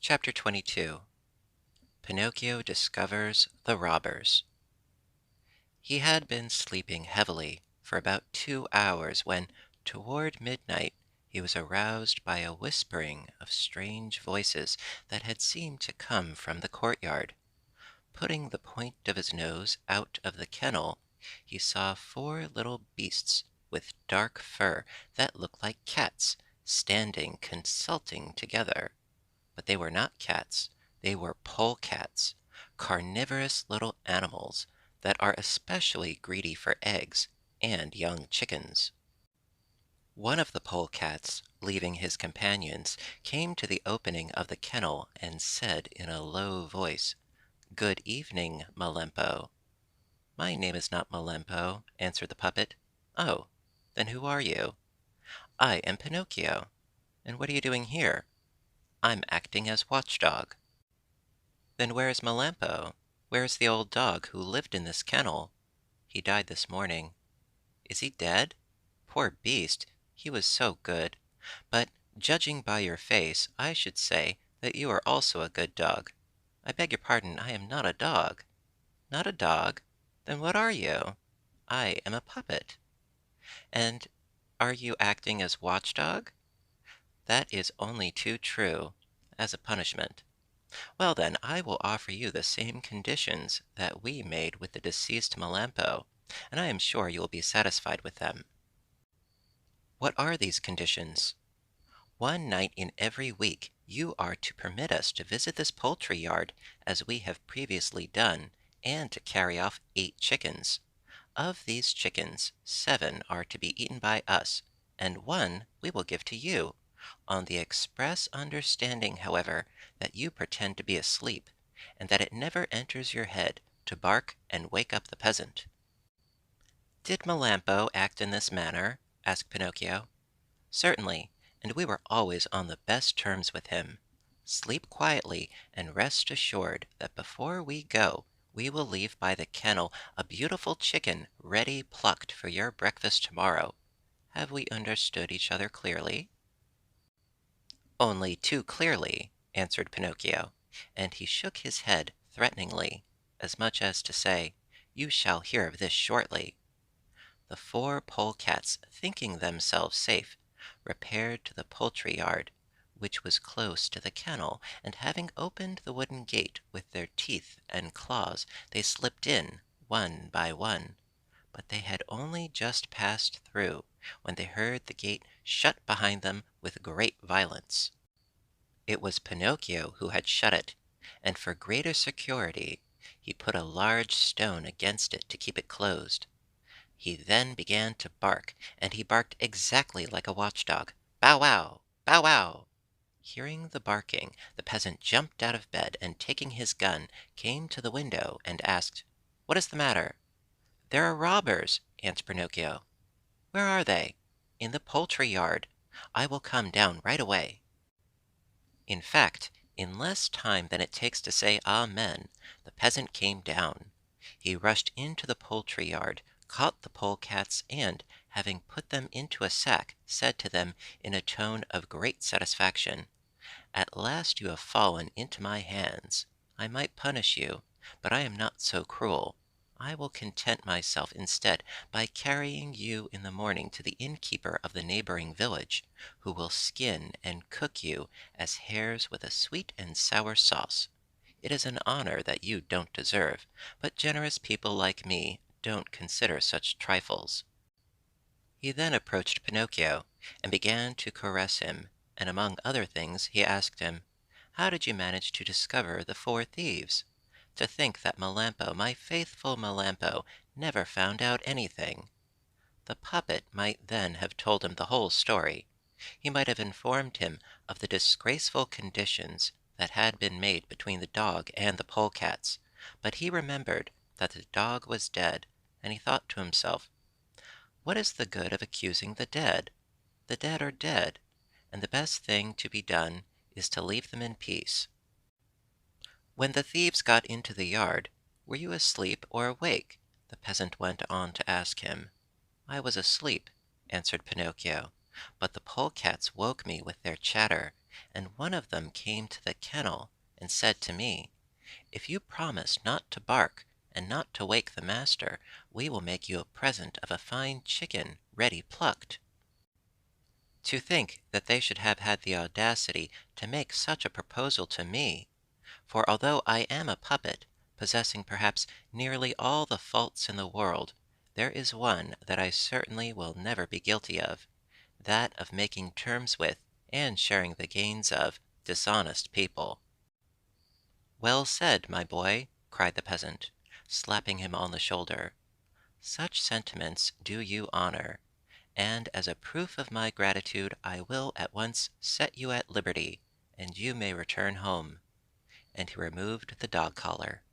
Chapter 22. Pinocchio discovers the robbers. He had been sleeping heavily for about 2 hours when, toward midnight, he was aroused by a whispering of strange voices that had seemed to come from the courtyard. Putting the point of his nose out of the kennel, he saw four little beasts with dark fur that looked like cats, standing consulting together. But they were not cats, they were polecats, carnivorous little animals that are especially greedy for eggs and young chickens. One of the polecats, leaving his companions, came to the opening of the kennel and said in a low voice, "Good evening, Melempo." "My name is not Melempo," answered the puppet. "Oh, then who are you?" "I am Pinocchio." "And what are you doing here?" "I'm acting as watchdog." "Then where is Melampo? Where is the old dog who lived in this kennel?" "He died this morning." "Is he dead? Poor beast, he was so good. But, judging by your face, I should say that you are also a good dog." "I beg your pardon, I am not a dog." "Not a dog? Then what are you?" "I am a puppet." "And are you acting as watchdog?" "That is only too true, as a punishment." "Well, then, I will offer you the same conditions that we made with the deceased Melampo, and I am sure you will be satisfied with them." "What are these conditions?" "One night in every week you are to permit us to visit this poultry yard, as we have previously done, and to carry off 8 chickens. Of these chickens, 7 are to be eaten by us, and 1 we will give to you, on the express understanding, however, that you pretend to be asleep, and that it never enters your head to bark and wake up the peasant." "Did Melampo act in this manner?" asked Pinocchio. "Certainly, and we were always on the best terms with him. Sleep quietly, and rest assured that before we go we will leave by the kennel a beautiful chicken ready plucked for your breakfast tomorrow. Have we understood each other clearly?" "Only too clearly," answered Pinocchio, and he shook his head threateningly, as much as to say, "You shall hear of this shortly." The 4 polecats, thinking themselves safe, repaired to the poultry yard, which was close to the kennel, and having opened the wooden gate with their teeth and claws, they slipped in, one by one. But they had only just passed through, when they heard the gate shut behind them with great violence. It was Pinocchio who had shut it, and for greater security he put a large stone against it to keep it closed. He then began to bark, and he barked exactly like a watchdog. "Bow wow! Bow wow!" Hearing the barking, the peasant jumped out of bed, and taking his gun, came to the window and asked, "What is the matter?" "There are robbers," answered Pinocchio. "Where are they?" "In the poultry yard." "I will come down right away." In fact, in less time than it takes to say Amen, the peasant came down. He rushed into the poultry yard, caught the polecats, and, having put them into a sack, said to them in a tone of great satisfaction, "At last you have fallen into my hands. I might punish you, but I am not so cruel. I will content myself instead by carrying you in the morning to the innkeeper of the neighboring village, who will skin and cook you as hares with a sweet and sour sauce. It is an honor that you don't deserve, but generous people like me don't consider such trifles." He then approached Pinocchio and began to caress him, and among other things he asked him, "How did you manage to discover the 4 thieves? To think that Melampo, my faithful Melampo, never found out anything." The puppet might then have told him the whole story. He might have informed him of the disgraceful conditions that had been made between the dog and the polecats, but he remembered that the dog was dead, and he thought to himself, "What is the good of accusing the dead? The dead are dead, and the best thing to be done is to leave them in peace." "When the thieves got into the yard, were you asleep or awake?" the peasant went on to ask him. "I was asleep," answered Pinocchio, "but the polecats woke me with their chatter, and one of them came to the kennel and said to me, "If you promise not to bark and not to wake the master, we will make you a present of a fine chicken ready plucked." To think that they should have had the audacity to make such a proposal to me! For although I am a puppet, possessing perhaps nearly all the faults in the world, there is one that I certainly will never be guilty of, that of making terms with, and sharing the gains of, dishonest people. "Well said, my boy!" cried the peasant, slapping him on the shoulder. "Such sentiments do you honor, and as a proof of my gratitude I will at once set you at liberty, and you may return home." And he removed the dog collar.